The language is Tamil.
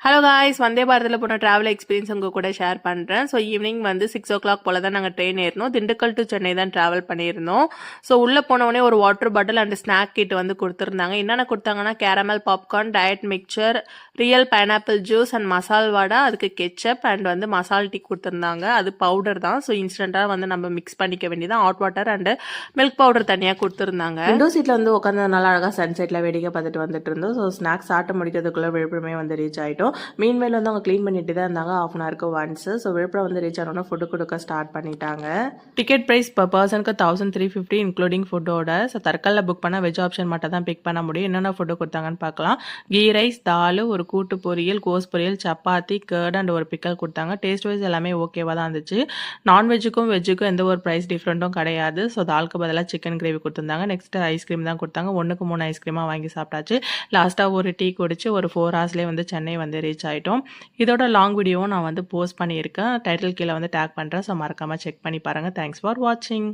ஹலோ காய்ஸ், வந்தே பாரதில் போன ட்ராவல் எக்ஸ்பீரியன்ஸ் உங்கள் கூட ஷேர் பண்ணுறேன். ஸோ ஈவினிங் வந்து 6 o'clock போல் தான் நாங்கள் ட்ரெயின் ஏறினோம். திண்டுக்கல் டு சென்னை தான் ட்ராவல் பண்ணியிருந்தோம். ஸோ உள்ளே போனவொடனே ஒரு water bottle and snack kit வந்து கொடுத்துருந்தாங்க. என்னென்ன கொடுத்தாங்கன்னா caramel popcorn, diet mixture, real pineapple juice and masala vada, அதுக்கு கெச்சப் அண்ட் வந்து மசால் டீ கொடுத்துருந்தாங்க. அது பவுடர் தான். ஸோ இன்ஸ்டண்ட்டாக வந்து நம்ம மிக்ஸ் பண்ணிக்க வேண்டியதான். Hot water and milk powder தனியாக கொடுத்துருந்தாங்க. விண்டோ சீட்டில் வந்து உட்காந்து நல்லா அழகாக சன்செட்டில் வேடிக்கை பார்த்துட்டு வந்துட்டு இருந்தோம். ஸோ ஸ்நாக்ஸ் சாப்பிட்டு முடிக்கிறதுக்குள்ளே விழுப்புரமே வந்து ரீச் ஆகிட்டோம். மீன்வேல் வந்து அவங்க க்ளீன் பண்ணிட்டு தான் இருந்தாங்க ½ an hour once. So Viluppuram வந்து ரீச் ஆனோன்னா ஃபுட்டு கொடுக்க ஸ்டார்ட் பண்ணிட்டாங்க. டிக்கெட் ப்ரைஸ் பர் பர்சனுக்கு 1350 இன்க்ளூடிங் ஃபுட்டோட. ஸோ தற்காலில் புக் பண்ணால் வெஜ் ஆப்ஷன் மட்டும் தான் பிக் பண்ண முடியும். என்னென்ன ஃபுட்டு கொடுத்தாங்கன்னு பார்க்கலாம். கீ ரைஸ், தால், ஒரு கூட்டு பொரியல், கோஸ் பொரியல், சப்பாத்தி, கர்ட் அண்ட் ஒரு பிக்கல் கொடுத்தாங்க. டேஸ்ட் வைஸ் எல்லாமே ஓகேவாக தான் இருந்துச்சு. நான்வெஜ்ஜுக்கும் வெஜ்ஜுக்கும் எந்த ஒரு ப்ரைஸ் டிஃப்ரெண்ட்டும் கிடையாது. ஸோ தாலுக்கு பதிலாக சிக்கன் கிரேவி கொடுத்துருந்தாங்க. நெக்ஸ்ட் ஐஸ்கிரீம் தான் கொடுத்தாங்க. 1க்கு 3 ஐஸ்கிரீமாக வாங்கி சாப்பிட்டாச்சு. லாஸ்ட்டாக ஒரு டீ குடிச்சு ஒரு 4 hours வந்து சென்னை வந்து ரீச் ஆகிட்டோம். இதோட லாங் வீடியோவும் நான் வந்து போஸ்ட் பண்ணியிருக்கேன். டைட்டில் கீழே வந்து டேக் பண்ணுறேன். ஸோ மறக்காமல் செக் பண்ணி பாருங்கள். தேங்க்ஸ் ஃபார் வாட்சிங்.